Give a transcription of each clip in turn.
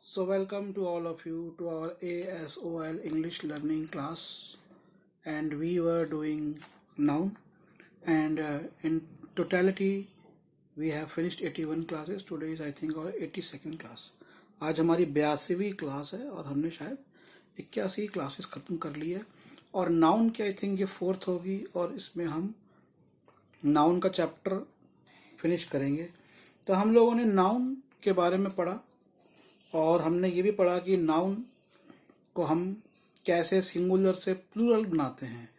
So welcome to all of you to our ASOL English learning class, and we were doing noun, and in totality we have finished 81 classes. Today is I think our 82nd class. आज हमारी 82वीं class है और हमने शायद 81 classes ख़त्म कर ली है और नाउन की आई थिंक ये 4th होगी और इसमें हम नाउन का चैप्टर फिनिश करेंगे। तो हम लोगों ने नाउन के बारे में पढ़ा और हमने ये भी पढ़ा कि नाउन को हम कैसे सिंगुलर से प्लूरल बनाते हैं,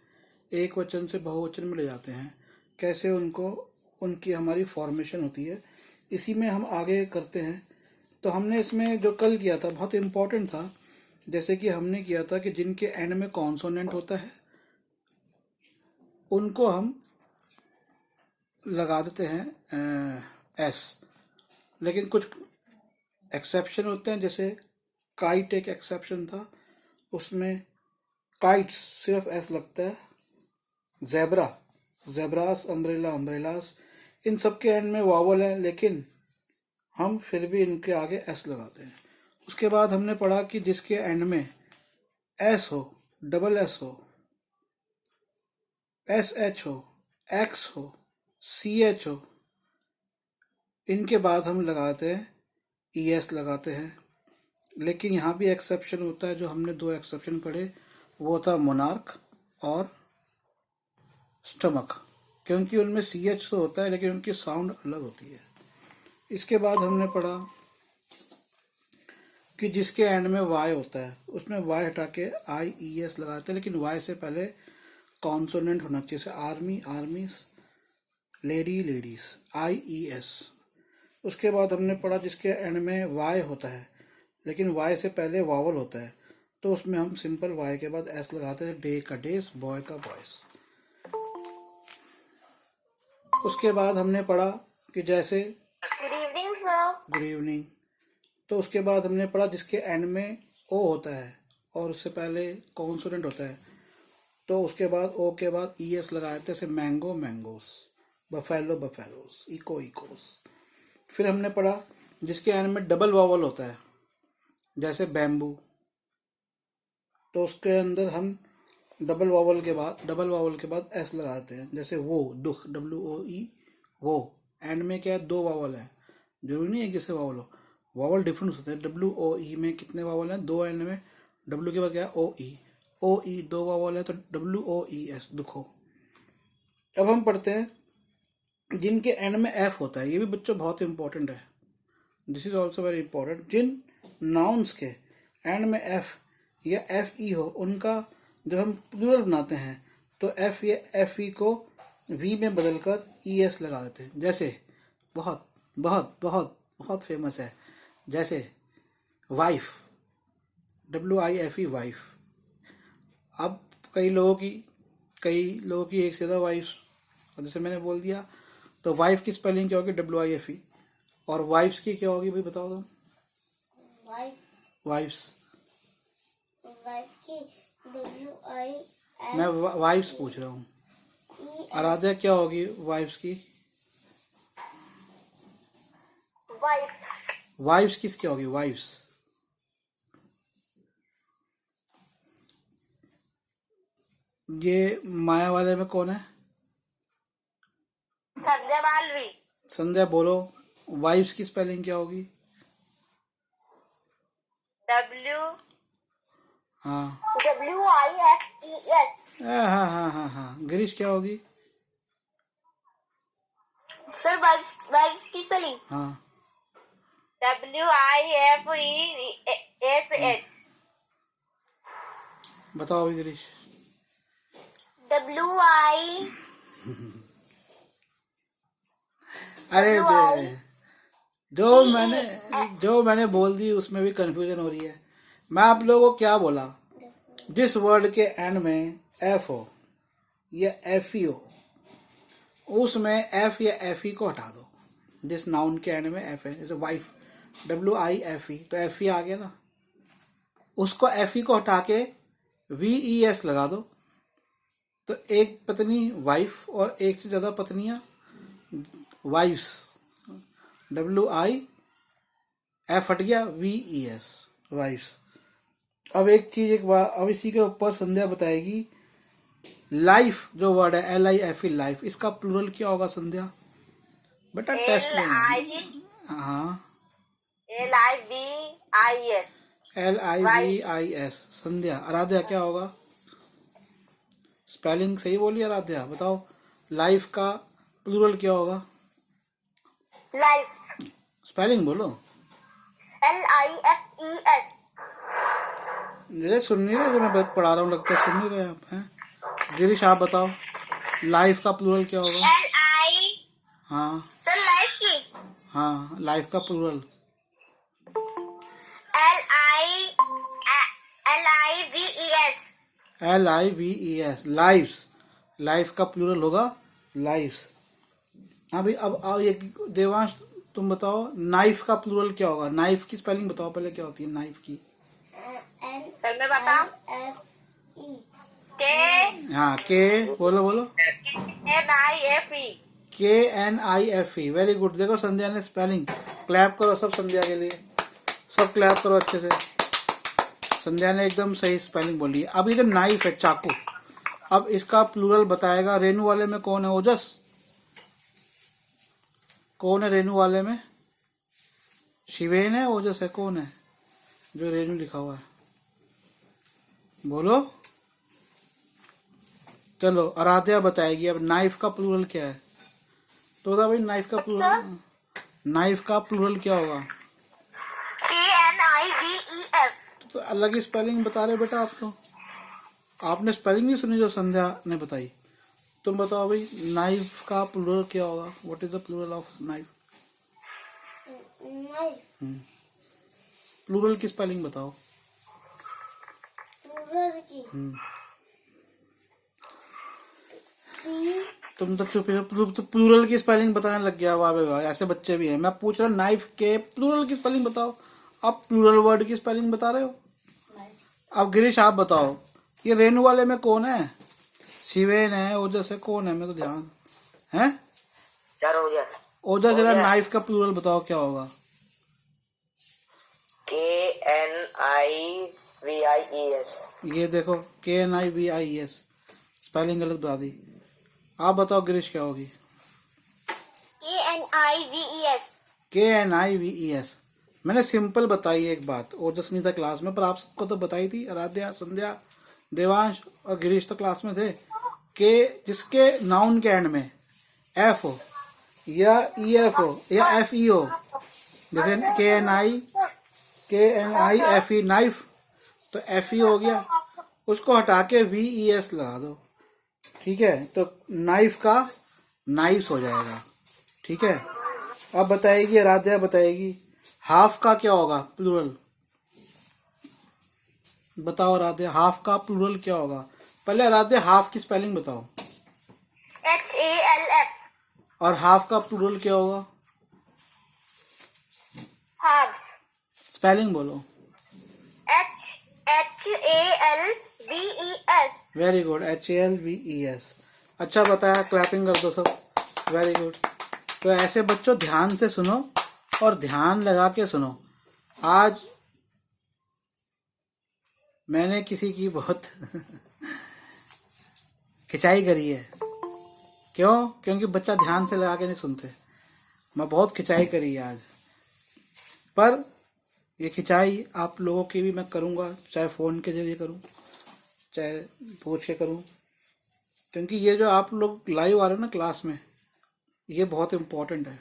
एक वचन से बहुवचन में ले जाते हैं, कैसे उनकी हमारी फॉर्मेशन होती है। इसी में हम आगे करते हैं। तो हमने इसमें जो कल किया था बहुत इम्पोर्टेंट था। जैसे कि हमने किया था कि जिनके एंड में कॉन्सोनेंट होता है उनको हम लगा देते हैं एस, लेकिन कुछ एक्सेप्शन होते हैं। जैसे काइट एक एक्सेप्शन था, उसमें काइट्स सिर्फ एस लगता है। ज़ेब्रा, ज़ेब्रास, अम्ब्रेला, अम्ब्रेलास, इन सब के एंड में वावल है लेकिन हम फिर भी इनके आगे एस लगाते हैं। उसके बाद हमने पढ़ा कि जिसके एंड में एस हो, डबल एस हो, एस एच हो, एक्स हो, सी एच हो, इनके बाद हम लगाते हैं ई एस लगाते हैं। लेकिन यहाँ भी एक्सेप्शन होता है। जो हमने 2 एक्सेप्शन पढ़े वो था मोनार्क और स्टमक, क्योंकि उनमें सी एच तो होता है लेकिन उनकी साउंड अलग होती है। इसके बाद हमने पढ़ा कि जिसके एंड में वाई होता है उसमें वाई हटा के आई ई एस लगाते हैं, लेकिन वाई से पहले कॉन्सोनेंट होना चाहिए। जैसे आर्मी, आर्मीज, लेडी, लेडीज, आई ई एस। उसके बाद हमने पढ़ा जिसके एंड में वाई होता है लेकिन वाई से पहले वावल होता है, तो उसमें हम सिंपल वाई के बाद एस लगाते हैं। डे का डेस, बॉय का बॉयस। उसके बाद हमने पढ़ा कि जैसे good evening sir. Good evening. तो उसके बाद हमने पढ़ा जिसके एंड में ओ होता है और उससे पहले कॉन्सोनेंट होता है, तो उसके बाद ओ के बाद ई एस लगाते हैं। जैसे mango, mangoes, buffalo, buffaloes, echo, echoes. फिर हमने पढ़ा जिसके एंड में डबल वावल होता है, जैसे बैम्बू, तो उसके अंदर हम डबल वावल के बाद एस लगाते हैं। जैसे वो, दुख, डब्ल्यू ओ ई, वो। एंड में क्या है, 2 वावल है, जरूरी नहीं है कि से वावल हो, वावल डिफरेंस होते हैं। डब्ल्यू ओ ई में कितने वावल हैं, 2 एंड में। डब्ल्यू के बाद क्या है, ओ ई 2 वावल है, तो डब्ल्यू ओ ई एस, दुखो। अब हम पढ़ते हैं जिनके एंड में एफ होता है। ये भी बच्चों बहुत इंपॉर्टेंट है, this is also very important. जिन नाउन्स के एंड में एफ या एफ ई हो, उनका जब हम प्लूरल बनाते हैं तो एफ या एफ ई को वी में बदलकर ई एस लगा देते हैं। जैसे बहुत बहुत बहुत बहुत फेमस है, जैसे wife, W I F E, wife. अब कई लोगों की एक से ज़्यादा वाइफ, और जैसे मैंने बोल दिया, तो वाइफ की स्पेलिंग क्या होगी, डब्ल्यू आई एफ ई, और वाइफ्स की क्या होगी भाई बताओ तुम। वाइफ्स, वाइफ की WI मैं वाइफ्स पूछ रहा हूँ। आराध्या क्या होगी वाइफ्स की? वाइफ्स किस क्या होगी, वाइफ्स? ये माया वाले में कौन है? संध्या मालवी। संध्या बोलो, वाइफ्स की स्पेलिंग क्या होगी? W हाँ WIFES। हाँ। गिरीश क्या होगी? सर वाइफ्स की स्पेलिंग हाँ WIFESH। बताओ अभी गिरीश। WI अरे WI जो मैंने बोल दी उसमें भी कंफ्यूजन हो रही है। मैं आप लोगों को क्या बोला, जिस वर्ड के एंड में एफ हो या एफ ई हो, उसमें एफ या एफ ई को हटा दो। जिस नाउन के एंड में एफ है, जैसे wife, W I F E, तो एफ ई आ गया ना, उसको एफ ई को हटा के वी ई एस लगा दो, तो एक पत्नी वाइफ और एक से ज्यादा पत्नियां वाइफ्स, डब्ल्यू आई एफ हट गया, VES, वाइफ्स। अब एक चीज, एक बार अब इसी के ऊपर संध्या बताएगी, लाइफ जो वर्ड है LIFE, लाइफ, इसका प्लूरल क्या होगा संध्या? बेटा टेस्ट लेना है। हाँ, LIVIS LIVIS, संध्या। आराध्या क्या होगा? स्पेलिंग सही बोली आराध्या, बताओ लाइफ का प्लूरल क्या होगा? लाइफ स्पेलिंग बोलो। LIFES मुझे सुन नहीं रहे जो मैं पढ़ा रहा हूँ, लगता है सुन नहीं रहे आप हैं। गिरीश आप बताओ लाइफ का प्लूरल क्या होगा? LI हाँ सर लाइफ की हाँ, लाइफ का प्लूरल LIVES, लाइफ्स। लाइफ का प्लूरल होगा लाइफ्स। अभी अब ये देवांश तुम बताओ नाइफ का प्लूरल क्या होगा? नाइफ की स्पेलिंग बताओ पहले, क्या होती है नाइफ की? सर मैं बताऊं? K हाँ, के बोलो बोलो। NIFE KNIFE, very good. देखो संध्या ने स्पेलिंग, क्लैप करो सब संध्या के लिए, सब क्लैप करो अच्छे से। संध्या ने एकदम सही स्पेलिंग बोली है। अब इधर नाइफ है, चाकू। अब इसका प्लूरल बताएगा। रेनू वाले में कौन है? ओजस। कौन है रेनू वाले में? शिवेन है, ओजस है, कौन है जो रेनू लिखा हुआ है? बोलो। चलो आराध्या बताएगी अब नाइफ का प्लूरल क्या है। तो बता भाई नाइफ का प्लूरल, नाइफ का प्लूरल क्या होगा? KNIVES तो अलग ही स्पेलिंग बता रहे बेटा आप तो। आपने स्पेलिंग नहीं सुनी जो संध्या ने बताई। तुम बताओ भाई नाइफ का प्लूरल क्या होगा? What is the plural of knife? Plural की स्पेलिंग बताओ। तुम तो चुप ही हो, तो प्लूरल की स्पेलिंग बताने लग गया। वाह वाह, ऐसे बच्चे भी हैं। मैं पूछ रहा हूँ नाइफ के प्लूरल की स्पेलिंग बताओ, आप प्लूरल वर्ड की स्पेलिंग बता रहे हो। अब गिरीश आप बताओ ये रेनू वाले में कौन है? शिवेन है, ओजस है, कौन है? मैं तो ध्यान है ओजस। जरा नाइफ का प्लूरल बताओ क्या होगा? KNIVIES ये देखो KNIVIES, स्पेलिंग गलत बता दी। आप बताओ गिरीश क्या होगी? KNIVES KNIVES। मैंने सिंपल बताई एक बात, ओजस नहीं था क्लास में, पर आप सबको तो बताई थी। आराध्या, संध्या, देवांश और गिरीश तो क्लास में थे। के जिसके नाउन के एंड में F हो या EF हो या FE हो, जैसे KNIFE नाइफ, तो FE हो गया, उसको हटा के VES लगा दो। ठीक है, तो नाइफ का नाइफ्स हो जाएगा। ठीक है, अब बताएगी आराध्या बताएगी हाफ का क्या होगा प्लूरल? बताओ आराध्या हाफ का प्लूरल क्या होगा? पहले आराध्या हाफ की स्पेलिंग बताओ। HALF और हाफ का प्लूरल क्या होगा? half स्पेलिंग बोलो। HALVES very good, HALVES। अच्छा बताया, क्लैपिंग कर दो सब। Very good. तो ऐसे बच्चों ध्यान से सुनो और ध्यान लगा के सुनो। आज मैंने किसी की बहुत खिंचाई करी है। क्यों? क्योंकि बच्चा ध्यान से लगा के नहीं सुनते। मैं बहुत खिंचाई करी है आज, पर ये खिंचाई आप लोगों की भी मैं करूँगा, चाहे फ़ोन के जरिए करूँ चाहे पूछ के करूँ, क्योंकि ये जो आप लोग लाइव आ रहे हो ना क्लास में, ये बहुत इम्पोर्टेंट है।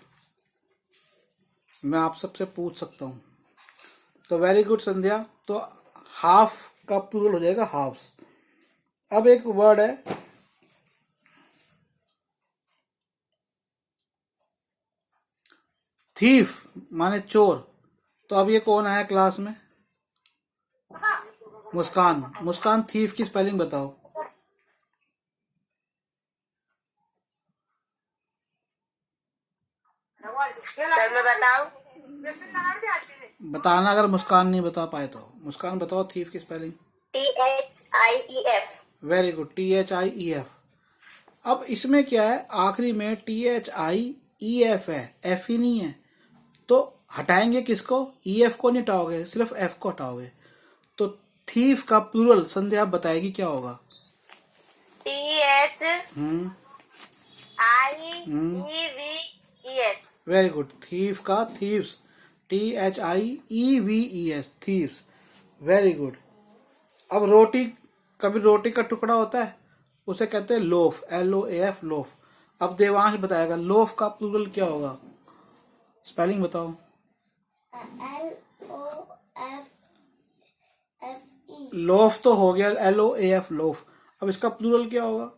मैं आप सबसे पूछ सकता हूँ। तो वेरी गुड संध्या। तो हाफ का प्लूरल हो जाएगा हाफ्स। अब एक वर्ड है थीफ, माने चोर। तो अब ये कौन आया क्लास में? मुस्कान। मुस्कान थीफ की स्पेलिंग बताओ। सर मैं बताऊं? बताना अगर मुस्कान नहीं बता पाए तो। मुस्कान बताओ थीफ की spelling. THIEF very good, THIEF। अब इसमें क्या है, आखिरी में THIEF है, F ही नहीं है। तो हटाएंगे किसको? EF को नहीं हटाओगे, सिर्फ F को हटाओगे। तो थीफ का प्लूरल संध्या आप बताएगी क्या होगा? THIEVES। Very good. थीफ का thieves, THIEVES, thieves. Very good. अब रोटी, कभी रोटी का टुकड़ा होता है, उसे कहते हैं लोफ, LOAF, लोफ। अब देवांश बताएगा लोफ का प्लूरल क्या होगा, स्पेलिंग बताओ। LOFFE। लोफ तो हो गया, LOAF, लोफ। अब इसका प्लूरल क्या होगा?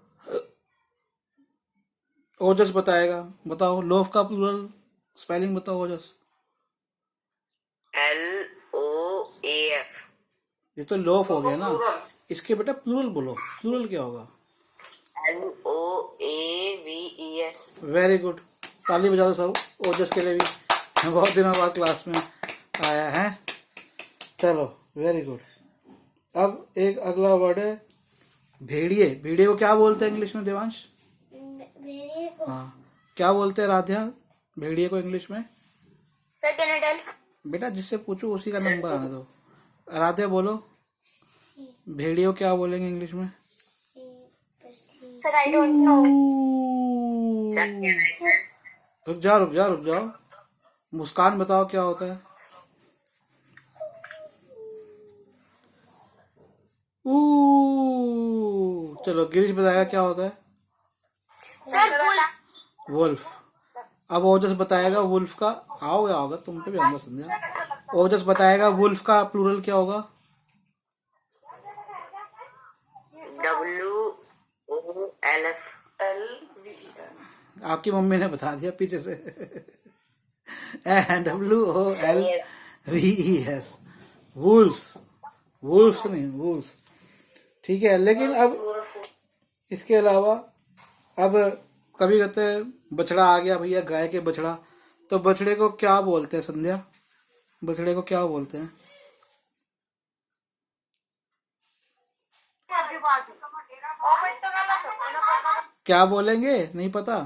ओजस बताएगा, बताओ लोफ का प्लूरल स्पेलिंग बताओ ओजस। LOAF। ये तो लोफ हो गया ना, इसके बेटा प्लूरल बोलो, प्लूरल क्या होगा? LOAVES। वेरी गुड, ताली बजा दो सब ओजस के लिए भी, बहुत दिनों बाद क्लास में आया है। चलो वेरी गुड। अब एक अगला वर्ड है भेड़िए। भेड़िए को क्या बोलते हैं इंग्लिश में देवांश? भेड़िए को हाँ, क्या बोलते हैं राध्या भेड़िए को इंग्लिश में? सेकेंडल। बेटा जिससे पूछो उसी का नंबर आने दो। राध्या बोलो, भेड़िए को क्या बोलेंगे इंग्लिश में? Sir I don't know. रुक जाओ रुक जाओ रुक जाओ, मुस्कान बताओ क्या होता है? चलो गिरीश बताएगा क्या होता है? Sir wolf. अब ओजस बताएगा वुल्फ का, आओगे आओगा तुम पे भी आऊंगा संध्या। ओजस बताएगा वुल्फ का प्लूरल क्या होगा? WOLF। आपकी मम्मी ने बता दिया पीछे से। WOLVES, wolf. वुल्फ नहीं, वुल्फ। ठीक है, लेकिन अब इसके अलावा अब कभी कहते हैं बछड़ा आ गया भैया, गाय के बछड़ा, तो बछड़े को क्या बोलते हैं संध्या? बछड़े को क्या बोलते हैं? क्या बोलेंगे नहीं पता?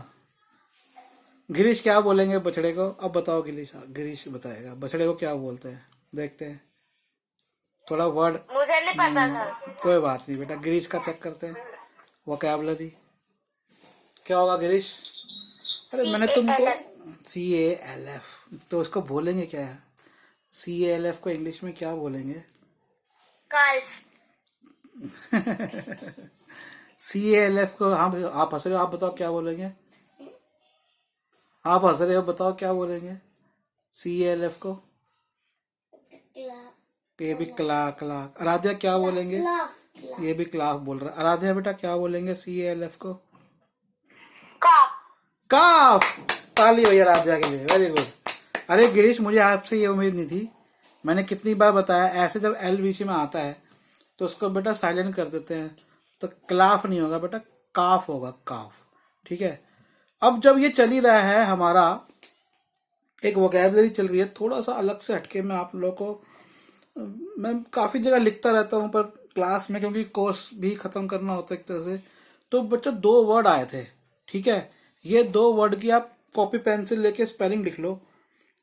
गिरीश क्या बोलेंगे बछड़े को? अब बताओ गिरीश, गिरीश बताएगा बछड़े को क्या बोलते हैं, देखते हैं थोड़ा वर्ड। मुझे नहीं पता सर। कोई बात नहीं बेटा, गिरीश का चेक करते हैं वोकैबुलरी। क्या होगा गिरीश? अरे मैंने तुमको CALF, तो उसको बोलेंगे क्या है? CALF को इंग्लिश में क्या बोलेंगे? काल्फ। CALF को हम, आप हंस रहे हो, आप बताओ क्या बोलेंगे? आप हंस रहे हो, बताओ क्या बोलेंगे CALF को? ये भी क्लाक। आराध्या क्या बोलेंगे? ये भी क्लाफ बोल रहा है। आराध्या बेटा क्या बोलेंगे CALF को? काफ। ताली भैया आराध्या के लिए, वेरी गुड। अरे गिरीश, मुझे आपसे ये उम्मीद नहीं थी। मैंने कितनी बार बताया, ऐसे जब LVC में आता है तो उसको बेटा साइलेंट कर देते हैं, तो क्लाफ नहीं होगा बेटा, काफ होगा, काफ। ठीक है, अब जब ये चल ही रहा है हमारा, एक वोकैबुलरी चल रही है थोड़ा सा अलग से हटके, मैं आप लोगों को, मैं काफ़ी जगह लिखता रहता हूँ पर क्लास में क्योंकि कोर्स भी ख़त्म करना होता है एक तरह से, तो बच्चों 2 वर्ड आए थे। ठीक है, ये 2 वर्ड की आप कॉपी पेंसिल लेके स्पेलिंग लिख लो।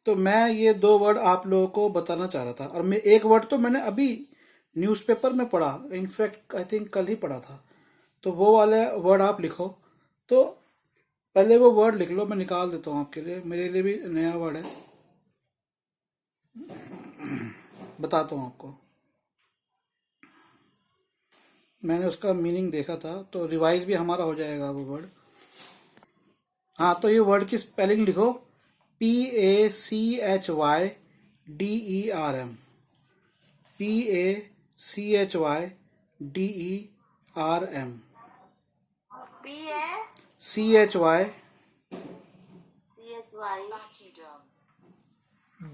तो मैं ये 2 वर्ड आप लोगों को बताना चाह रहा था, और मैं एक वर्ड तो मैंने अभी न्यूज़पेपर में पढ़ा, इनफैक्ट आई थिंक कल ही पढ़ा था, तो वो वाले वर्ड आप लिखो। तो पहले वो वर्ड लिख लो, मैं निकाल देता हूँ आपके लिए, मेरे लिए भी नया वर्ड है, बताता हूँ आपको। मैंने उसका मीनिंग देखा था, तो रिवाइज भी हमारा हो जाएगा वो वर्ड। हाँ, तो ये वर्ड की स्पेलिंग लिखो, PACHYDERM, PACHYDERM,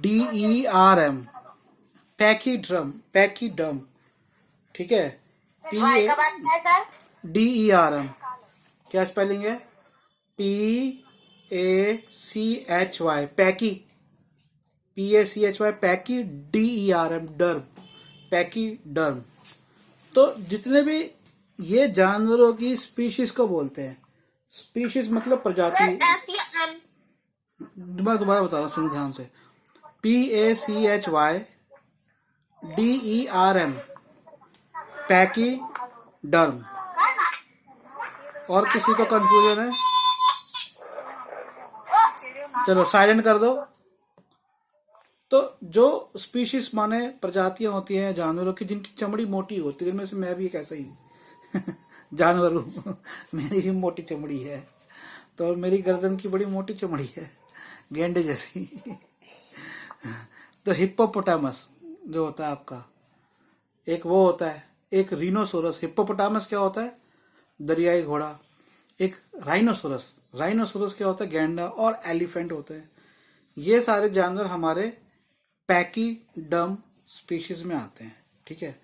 DERM, पैकीड्रम, पैकीडम। ठीक है, वाई का बात है सर। DERM, क्या स्पेलिंग है? PACHY, पैकी, PACHY, पैकी, DERM, डर्म, पैकी डर्म। तो जितने भी ये जानवरों की स्पीशीज को बोलते हैं, स्पीशीज मतलब प्रजाति। FUM। मैं दोबारा बता रहा हूँ, सुनो ध्यान से। PACHYDERM, pachyderm. और किसी को कंफ्यूजन है? चलो साइलेंट कर दो। तो जो स्पीशीज माने प्रजातियां होती हैं जानवरों की जिनकी चमड़ी मोटी होती है, इनमें से मैं भी एक ऐसा ही जानवर हूँ। मेरी भी मोटी चमड़ी है, तो मेरी गर्दन की बड़ी मोटी चमड़ी है, गेंडे जैसी। तो हिप्पोपोटामस जो होता है आपका, एक वो होता है, एक रीनोसोरस। हिप्पोपोटामस क्या होता है? दरियाई घोड़ा। एक राइनोसोरस, राइनोसोरस क्या होता है? गैंडा। और एलिफेंट होते हैं। ये सारे जानवर हमारे पैकीडर्म स्पीशीज में आते हैं, ठीक है।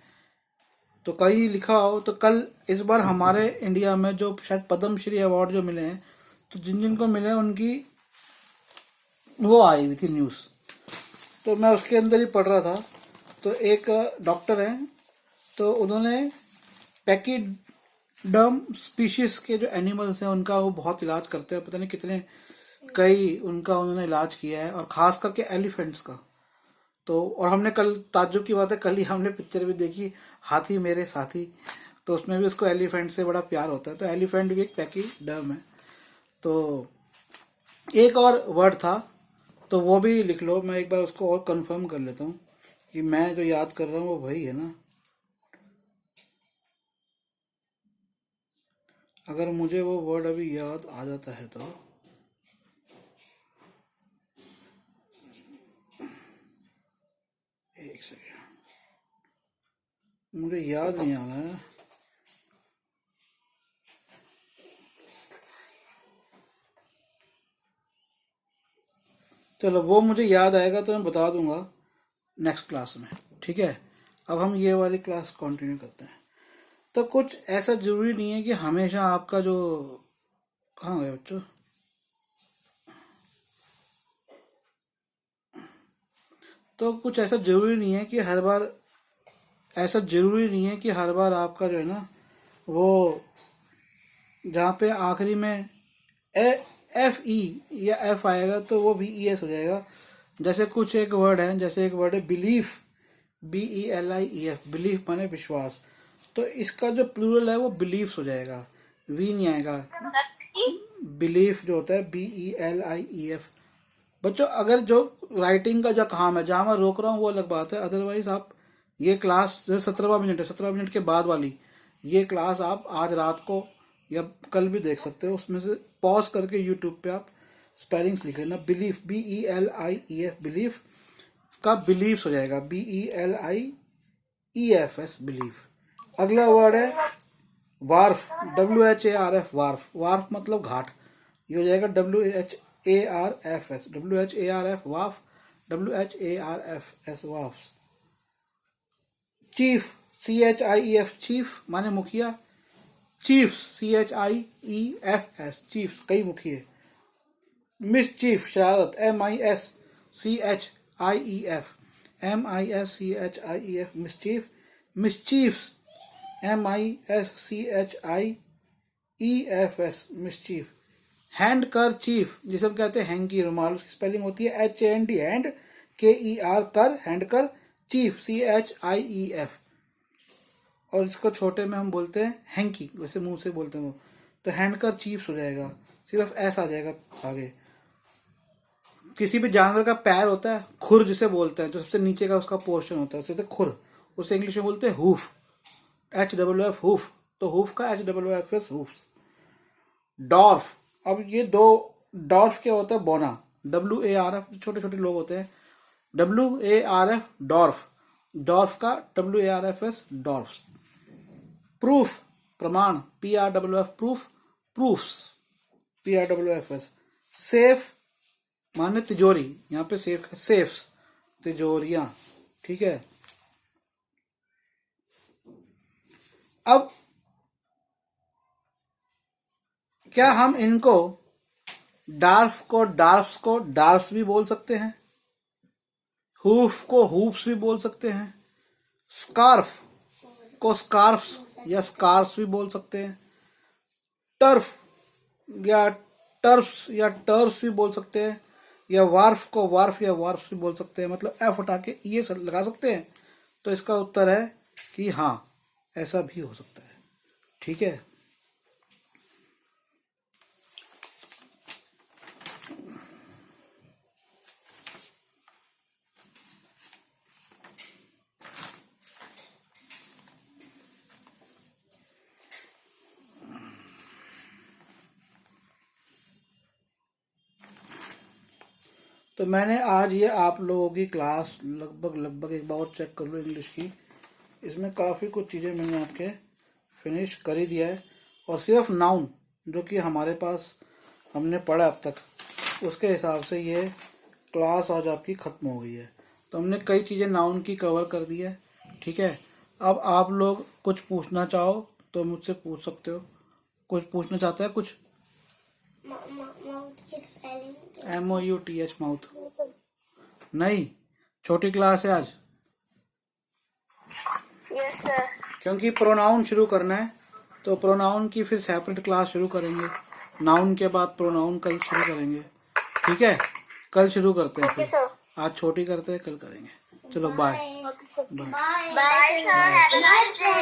तो कहीं लिखा हो तो कल इस बार हमारे इंडिया में जो शायद पद्मश्री अवार्ड जो मिले हैं, तो जिन जिन को मिले हैं उनकी वो आई हुई थी न्यूज़, तो मैं उसके अंदर ही पढ़ रहा था। तो एक डॉक्टर हैं, तो उन्होंने पैकीडर्म स्पीशीज के जो एनिमल्स हैं उनका वो बहुत इलाज करते हैं, पता नहीं कितने कई उनका उन्होंने इलाज किया है, और खास करके एलिफेंट्स का। तो और हमने कल, ताज्जुब की बात है, कल ही हमने पिक्चर भी देखी हाथी मेरे साथी, तो उसमें भी उसको एलिफेंट से बड़ा प्यार होता है। तो एलिफेंट भी एक पैकीडर्म है। तो एक और वर्ड था, तो वो भी लिख लो, मैं एक बार उसको और कंफर्म कर लेता हूँ कि मैं जो याद कर रहा हूँ वो वही है ना। अगर मुझे वो वर्ड अभी याद आ जाता है तो एक सेकेंड, मुझे याद नहीं आ रहा है। चलो वो मुझे याद आएगा तो मैं बता दूंगा नेक्स्ट क्लास में, ठीक है। अब हम ये वाली क्लास कंटिन्यू करते हैं। तो कुछ ऐसा जरूरी नहीं है कि हमेशा आपका जो, कहाँ गए बच्चों? तो कुछ ऐसा जरूरी नहीं है कि हर बार, ऐसा जरूरी नहीं है कि हर बार आपका जो है ना वो जहाँ पे आखिरी में FE या F आएगा तो वो VES हो जाएगा। जैसे कुछ एक वर्ड है, जैसे एक वर्ड है बिलीफ, BELIEF, बिलीफ माने विश्वास, तो इसका जो प्लूरल है वो बिलीफ्स हो जाएगा, वी नहीं आएगा। बिलीफ जो होता है BELIEF। बच्चों अगर जो राइटिंग का जो काम है, जहाँ मैं रोक रहा हूँ वो अलग बात है, अदरवाइज आप ये क्लास जो 17वां मिनट है, 17 मिनट के बाद वाली ये क्लास आप आज रात को या कल भी देख सकते हो। उसमें से पॉज करके यूट्यूब पे आप स्पेलिंग्स लिख लेना। बिलीफ BELIEF, बिलीफ का बिलीव्स हो जाएगा BELIEFS, बिलीफ। अगला वर्ड है वार्फ, WHARF, वार्फ। वार्फ मतलब घाट, ये हो जाएगा WHARFS, WHARF Wharf, WHARFS Wharf. Chief, CHIEF, chief माने मुखिया। चीफ, CHIEFS, चीफ कई मुखिए। मिसचीफ, शरारत, MISCHIEF, MISCHIEF, mischief. Mischief, MISCHIEFS, mischief. Hand कर चीफ, जिसे हम कहते हैं हैंकी, रुमाल, उसकी स्पेलिंग होती है HAND, हैंड KER, कर, हैंड कर, चीफ CHIEF। और इसको छोटे में हम बोलते हैं हैंकी, वैसे मुंह से बोलते हैं वो, तो हैंड कर चीफ हो जाएगा, सिर्फ ऐसा आ जाएगा आगे। किसी भी जानवर का पैर होता है, खुर जिसे बोलते हैं, जो सबसे नीचे का उसका पोर्शन होता है, उसे खुर, उसे इंग्लिश में बोलते हैं हूफ, HWF, हूफ। तो हूफ का HWFS, हूफ। डॉर्फ, अब ये दो, डॉर्फ क्या होता है? बोना, WARF, छोटे छोटे लोग होते हैं, WARF, डॉर्फ। डॉर्फ का WARFS, डॉर्फ। प्रूफ, प्रमाण, PRWF, proof, proofs, PRWFS। Safe माने तिजोरी, यहाँ पे सेफ, सेफ्स, तिजोरियां, ठीक है। अब क्या हम इनको डार्फ को डार्फ्स भी बोल सकते हैं, हूफ को हूफ्स भी बोल सकते हैं, स्कार्फ को स्कार्फ्स या स्कार्फ्स भी बोल सकते हैं, टर्फ या टर्फ्स या टर्फ्स भी बोल सकते हैं, या वार्फ को वार्फ या वार्फ भी बोल सकते हैं, मतलब एफ हटा के ईएस लगा सकते हैं। तो इसका उत्तर है कि हाँ, ऐसा भी हो सकता है। ठीक है, तो मैंने आज ये आप लोगों की क्लास लगभग एक बार और चेक कर लो इंग्लिश की। इसमें काफ़ी कुछ चीज़ें मैंने आपके फिनिश कर ही दिया है, और सिर्फ नाउन जो कि हमारे पास हमने पढ़ा अब तक, उसके हिसाब से ये क्लास आज आपकी ख़त्म हो गई है। तो हमने कई चीज़ें नाउन की कवर कर दी है। ठीक है, अब आप लोग कुछ पूछना चाहो तो मुझसे पूछ सकते हो। कुछ पूछना चाहता है कुछ? माउथ की स्पेलिंग MOUTH माउथ नहीं, छोटी क्लास है आज, यस सर। क्योंकि प्रोनाउन शुरू करना है। तो प्रोनाउन की फिर सेपरेट क्लास शुरू करेंगे। नाउन के बाद प्रोनाउन कल शुरू करेंगे। ठीक है, कल शुरू करते हैं, फिर आज छोटी करते हैं, कल करेंगे। चलो bye. Bye bye sir, have a nice day.